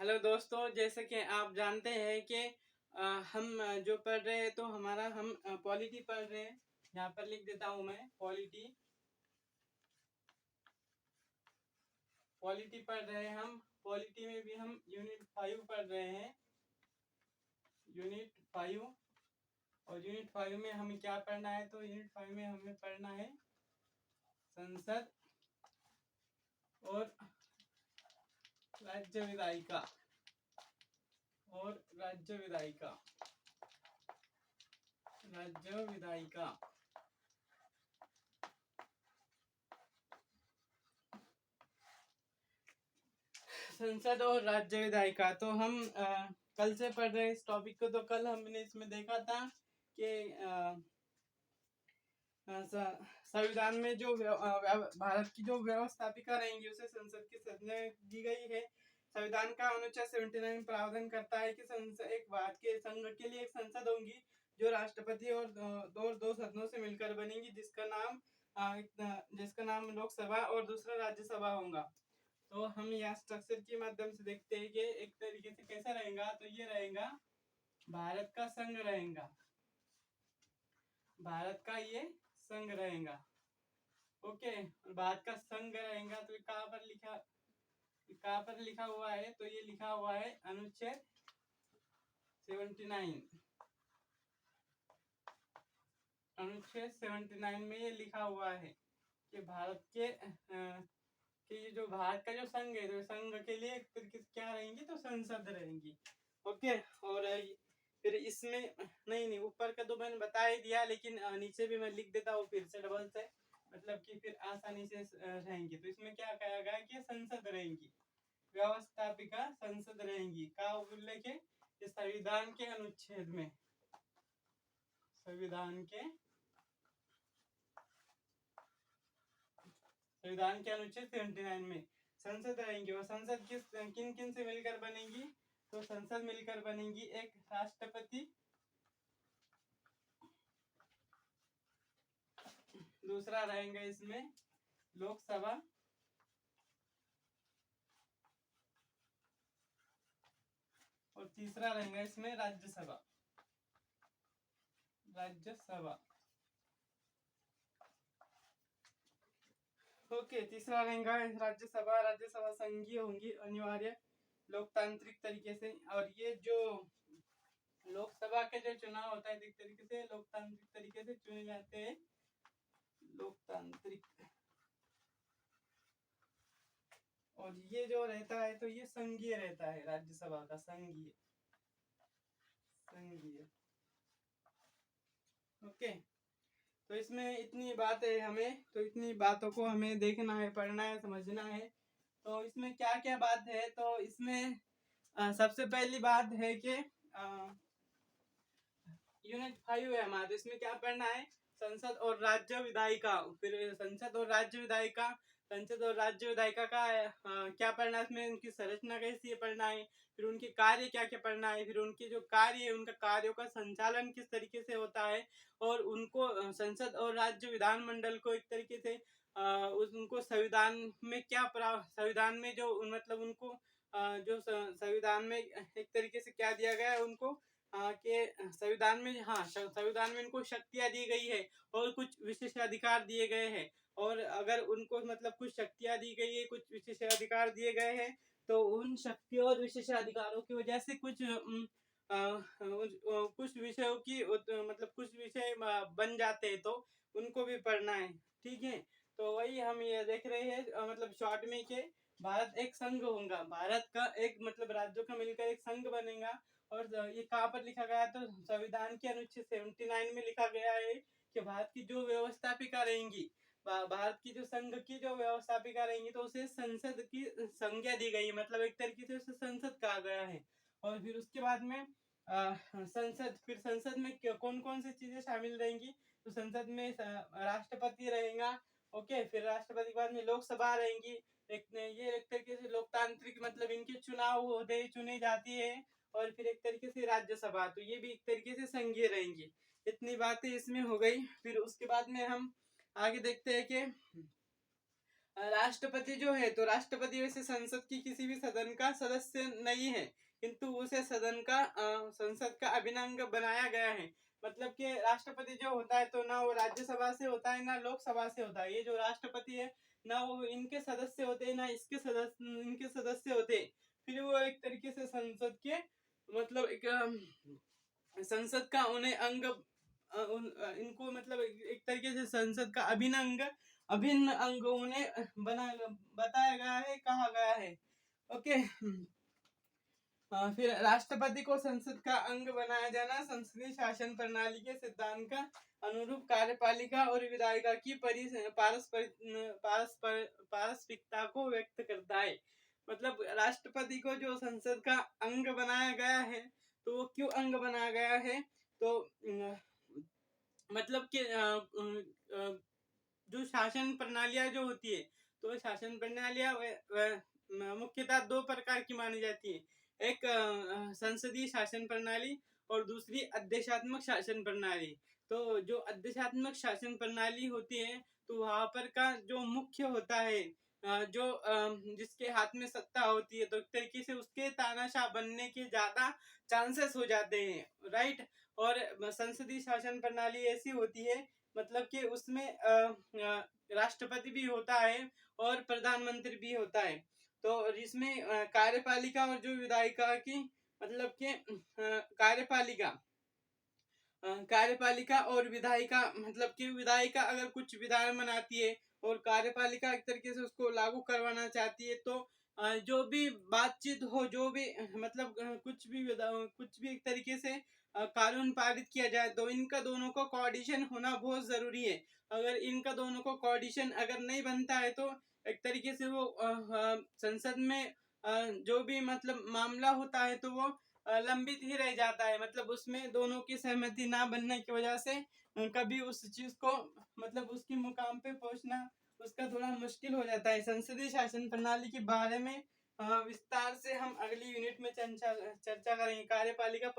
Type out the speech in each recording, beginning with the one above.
Hello दोस्तों, जैसे कि आप जानते हैं कि हम जो पढ़ रहे हैं तो हम पॉलिटी पढ़ रहे हैं। यहाँ पर लिख देता हूँ मैं पॉलिटी पॉलिटी पढ़ रहे हैं हम। पॉलिटी में भी हम यूनिट 5 पढ़ रहे हैं, यूनिट 5। और यूनिट 5 में हमें क्या पढ़ना है? तो यूनिट 5 में हमें पढ़ना है संसद और राज्य विधायिका राज्य विधायिका। संसद और राज्य विधायिका तो हम कल से पढ़ रहे हैं इस टॉपिक को। तो कल हमने इसमें देखा था कि संविधान में जो भारत की जो व्यवस्थापिका रहेंगी उसे संसद की संज्ञा दी गई है। संविधान का अनुच्छेद 79 प्रावधान करता है कि एक भारत के संघ के लिए एक संसद होगी जो राष्ट्रपति और दो सदनों से मिलकर बनेगी, जिसका नाम लोकसभा और दूसरा राज्यसभा होगा। तो हम यहाँ स्ट्रक्चर के माध्यम से देखते हैं कि एक तरीके से कैसा रहेगा। तो ये रहेगा भारत का संघ रहेगा, भारत का ये संघ रहेगा। ओके, भारत का संघ रहेगा। तो कहाँ पर लिखा हुआ है? तो ये लिखा हुआ है अनुच्छेद 79। अनुच्छेद 79 में ये लिखा हुआ है कि भारत के कि ये जो भारत का जो संघ है तो संघ के लिए एक तरीके से क्या रहेंगी? तो संसद रहेंगी। ओके, और फिर इसमें नहीं ऊपर का तो मैंने बता ही दिया, लेकिन नीचे भी मैं लिख देता हूँ फिर से डबल से, मतलब कि फिर आसानी से रहेंगी। तो इसमें क्या कहा गया कि संसद रहेंगी, व्यवस्थापिका संसद रहेंगी। का उल्लेख है संविधान के अनुच्छेद में, संविधान के अनुच्छेद 79 में संसद रहेंगी। और संसद किन किन से मिलकर बनेगी? तो संसद मिलकर बनेगी एक राष्ट्रपति, दूसरा रहेंगे इसमें लोकसभा, और तीसरा रहेगा इसमें राज्यसभा। ओके, तीसरा रहेगा राज्यसभा। राज्यसभा संघीय होंगी, अनिवार्य लोकतांत्रिक तरीके से। और ये जो लोकसभा के जो चुनाव होता है एक तरीके से लोकतांत्रिक तरीके से चुने जाते हैं, लोकतांत्रिक। और ये जो रहता है तो ये संघीय रहता है, राज्यसभा का संघीय। ओके, तो इसमें इतनी बातें हमें, तो इतनी बातों को हमें देखना है, पढ़ना है, समझना है। तो इसमें क्या क्या बात है? तो इसमें सबसे पहली बात है कि यूनिट 5 है हमारा। तो इसमें क्या पढ़ना है? संसद और राज्य विधायिका। फिर संसद और राज्य विधायिका का क्या पढ़ना है? इसमें उनकी संरचना कैसी है पढ़ना है, फिर उनके कार्य क्या क्या पढ़ना है, फिर उनके जो कार्य है उनका कार्यों का संचालन किस तरीके से होता है, और उनको संसद और राज्य विधानमंडल को एक तरीके से उनको संविधान में संविधान में जो मतलब उनको जो संविधान में एक तरीके से क्या दिया गया है उनको के संविधान में इनको शक्तियां दी गई है और कुछ विशेषाधिकार दिए गए हैं। और अगर उनको मतलब कुछ शक्तियां दी गई है, कुछ विशेषाधिकार दिए गए हैं, तो उन शक्तियों और विशेषाधिकारों की वजह से कुछ विषयों की मतलब कुछ विषय बन जाते हैं, तो उनको भी पढ़ना है। ठीक है, तो वही हम ये देख रहे हैं मतलब शॉर्ट में कि भारत एक संघ होगा, भारत का एक मतलब राज्यों का मिलकर एक संघ बनेगा। और ये कहाँ पर लिखा गया? तो संविधान के अनुच्छेद 79 में लिखा गया है कि भारत की जो व्यवस्थापिका रहेंगी, भारत की जो संघ की जो व्यवस्थापिका रहेंगी, तो उसे संसद की संज्ञा दी गई, मतलब एक तरीके से उसे संसद कहा गया है। और फिर उसके बाद में संसद में कौन कौन सी चीजें शामिल रहेंगी? तो संसद में राष्ट्रपति रहेगा। ओके, फिर राष्ट्रपति के बाद में लोकसभा रहेंगी। ये एक तरीके से लोकतांत्रिक मतलब इनके चुनाव होते चुनी जाती है। और फिर एक तरीके से राज्यसभा, तो ये भी एक तरीके से संघीय रहेंगी। इतनी बातें इसमें हो गई। फिर उसके बाद में हम आगे देखते हैं कि राष्ट्रपति जो है, तो राष्ट्रपति वैसे संसद की किसी भी सदन का सदस्य नहीं है, किंतु उसे संसद का अभिन्न अंग बनाया गया है। मतलब कि राष्ट्रपति जो होता है तो ना वो राज्यसभा से होता है ना लोकसभा से होता है। ये जो राष्ट्रपति है ना वो इनके सदस्य होते ना इनके सदस्य होते। फिर वो एक तरीके से संसद के मतलब एक संसद का उन्हें इनको मतलब एक तरीके से संसद का अभिन्न अंग उन्हें बताया गया है, कहा गया है। ओके। फिर राष्ट्रपति को संसद का अंग बनाया जाना संसदीय शासन प्रणाली के सिद्धांत का अनुरूप कार्यपालिका और विधायिका की पारस्परिकता को व्यक्त करता है। मतलब राष्ट्रपति को जो संसद का अंग बनाया गया है, तो वो क्यों अंग बनाया गया है, तो मतलब कि जो शासन प्रणालियां जो होती है, तो शासन प्रणालियां मुख्यतः दो प्रकार की मानी जाती है। एक संसदीय शासन प्रणाली और दूसरी अध्यक्षात्मक शासन प्रणाली। तो जो अध्यक्षात्मक शासन प्रणाली होती है, तो वहां पर का जो मुख्य होता है, जो जिसके हाथ में सत्ता होती है, तो एक तरीके से उसके तानाशाह बनने के ज्यादा चांसेस हो जाते हैं, राइट। और संसदीय शासन प्रणाली ऐसी होती है मतलब कि उसमें राष्ट्रपति भी होता है और प्रधानमंत्री भी होता है। तो इसमें कार्यपालिका और जो विधायिका की मतलब कि कार्यपालिका और विधायिका मतलब कि विधायिका अगर कुछ विधान बनाती है और कार्यपालिका एक तरीके से उसको लागू करवाना चाहती है, तो जो भी बातचीत हो, जो भी मतलब कुछ भी एक तरीके से कानून पारित किया जाए, तो इनका दोनों को कोऑर्डिनेशन होना बहुत जरूरी है। अगर इनका दोनों को कोऑर्डिनेशन अगर नहीं बनता है, तो एक तरीके से वो संसद में जो भी मतलब मामला होता है, तो वो लंबित ही रह जाता है। मतलब उसमें दोनों की सहमति ना बनने की वजह से कभी उस चीज को मतलब उसकी मुकाम पे पहुंचना उसका थोड़ा मुश्किल हो जाता है। संसदीय शासन प्रणाली के बारे में विस्तार से हम अगली यूनिट में चर्चा करेंगे। कार्यपालिका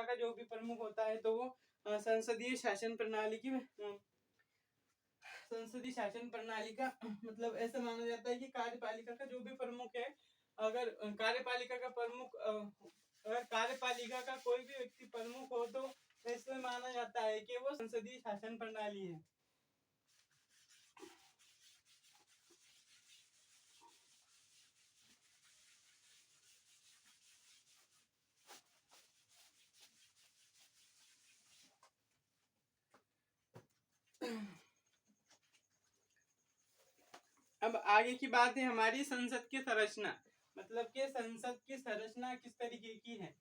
का जो भी प्रमुख होता है, तो वो संसदीय शासन प्रणाली का मतलब ऐसा माना जाता है कि कार्यपालिका का जो भी प्रमुख है, अगर कार्यपालिका का कोई भी व्यक्ति प्रमुख हो, तो इसमें माना जाता है कि वो संसदीय शासन प्रणाली है। अब आगे की बात है हमारी संसद की संरचना। मतलब कि संसद की संरचना किस तरीके की है।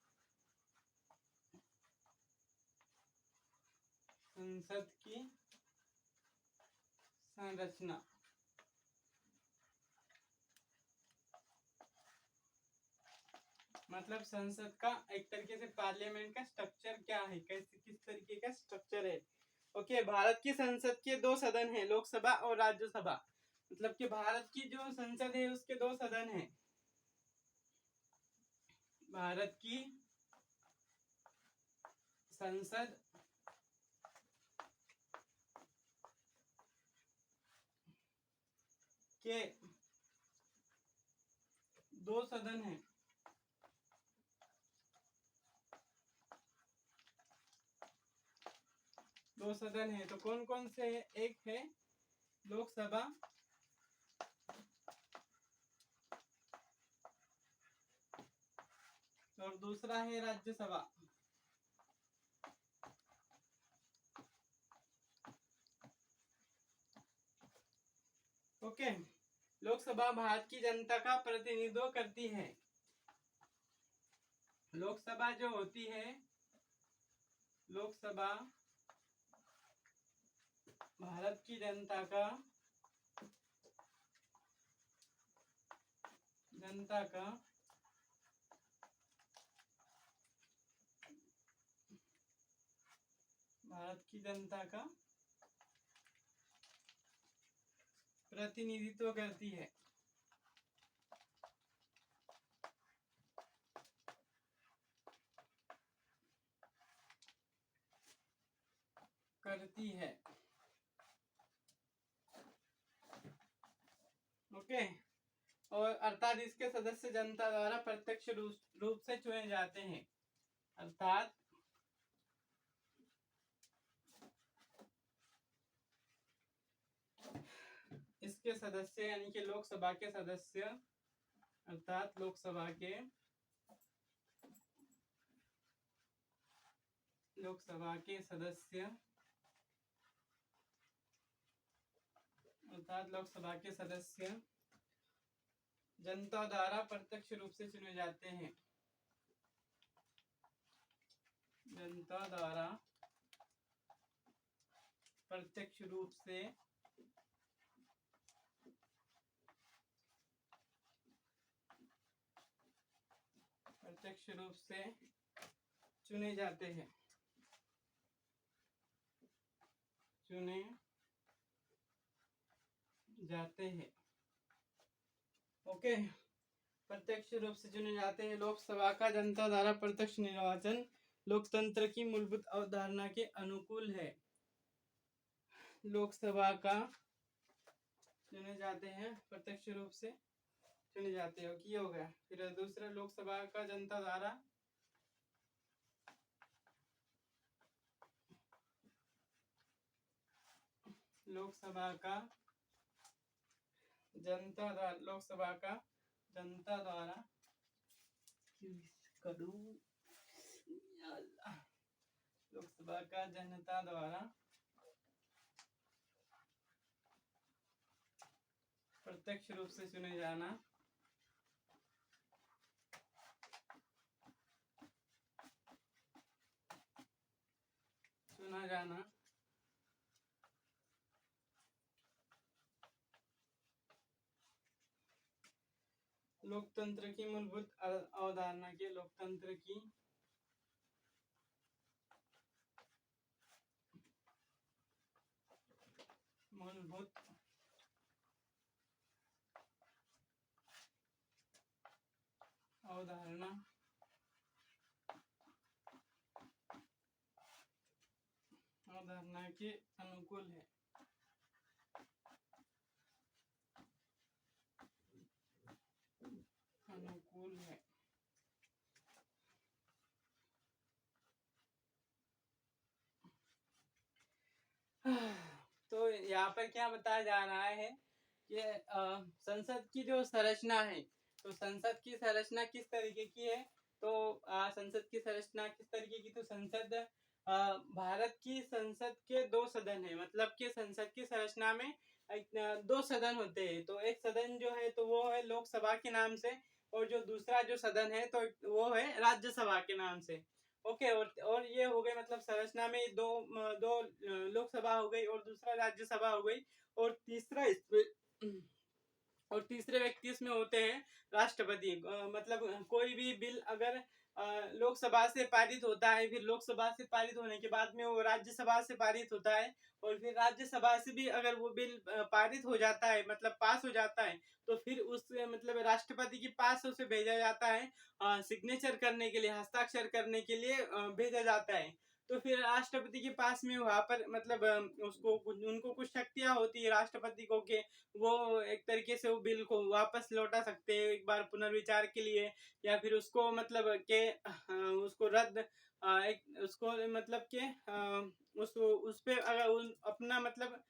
संसद की संरचना मतलब संसद का एक तरीके से पार्लियामेंट का स्ट्रक्चर क्या है, कैसे किस तरीके का स्ट्रक्चर है। ओके। भारत की संसद के दो सदन हैं, लोकसभा और राज्यसभा। मतलब कि भारत की जो संसद है उसके दो सदन हैं। भारत की संसद के दो सदन हैं। दो सदन है, तो कौन कौन से है? एक है लोकसभा और दूसरा है राज्यसभा। ओके। लोकसभा भारत की जनता का प्रतिनिधित्व करती है। लोकसभा जो होती है, लोकसभा भारत की जनता का प्रतिनिधित्व करती है। ओके। और अर्थात इसके सदस्य जनता द्वारा प्रत्यक्ष रूप से चुने जाते हैं। अर्थात इसके सदस्य यानी कि लोकसभा के सदस्य, अर्थात लोकसभा के सदस्य, अर्थात लोकसभा के सदस्य जनता द्वारा प्रत्यक्ष रूप से चुने जाते हैं। जनता द्वारा प्रत्यक्ष रूप से चुने जाते हैं। ओके। प्रत्यक्ष रूप से चुने जाते हैं। लोकसभा का जनता द्वारा प्रत्यक्ष निर्वाचन लोकतंत्र की मूलभूत अवधारणा के अनुकूल है। लोकसभा का चुने जाते हैं, प्रत्यक्ष रूप से चुने जाते हैं, की हो गया। फिर दूसरा, लोकसभा का जनता द्वारा प्रत्यक्ष रूप से चुना जाना लोकतंत्र की मूलभूत अवधारणा के अवधारणा के अनुकूल है। तो यहाँ पर क्या बताया जा रहा है कि संसद की जो संरचना है, तो संसद की संरचना किस तरीके की है। तो संसद की संरचना किस तरीके की, तो संसद भारत की संसद के 2 सदन है। मतलब कि संसद की संरचना में 2 सदन होते हैं। तो एक सदन जो है तो वो है लोकसभा के नाम से, और जो दूसरा जो सदन है तो वो है राज्यसभा के नाम से। ओके। और ये हो गए, मतलब संरचना में दो लोकसभा हो गई और दूसरा राज्यसभा हो गई, और तीसरे व्यक्ति इसमें होते हैं राष्ट्रपति। मतलब कोई भी बिल अगर लोकसभा से पारित होता है, फिर लोकसभा से पारित होने के बाद में वो राज्यसभा से पारित होता है, और फिर राज्यसभा से भी अगर वो बिल पारित हो जाता है, मतलब पास हो जाता है, तो फिर उस मतलब राष्ट्रपति के पास उसे भेजा जाता है सिग्नेचर करने के लिए, हस्ताक्षर करने के लिए भेजा जाता है। तो फिर राष्ट्रपति के पास में वहां पर मतलब उनको कुछ शक्तियां होती है राष्ट्रपति को, के वो एक तरीके से वो बिल को वापस लौटा सकते हैं एक बार पुनर्विचार के लिए, या फिर उसको मतलब के उसको रद्द उसको मतलब के उस पे अगर अपना मतलब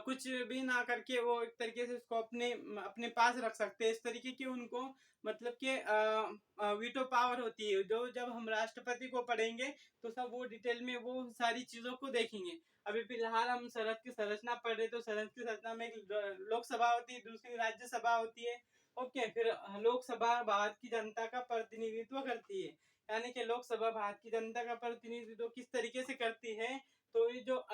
कुछ भी ना करके वो एक तरीके से उसको अपने पास रख सकते हैं। इस तरीके की उनको मतलब के वीटो पावर होती है। जो जब हम राष्ट्रपति को पढ़ेंगे तो सब वो डिटेल में वो सारी चीजों को देखेंगे। अभी फिलहाल हम संसद की संरचना पढ़ रहे, तो संसद की संरचना में एक लोकसभा होती है, दूसरी राज्यसभा होती है। ओके। फिर लोकसभा भारत की जनता का प्रतिनिधित्व करती है, यानी कि लोकसभा भारत की जनता का प्रतिनिधित्व किस तरीके से करती है, तो ये जो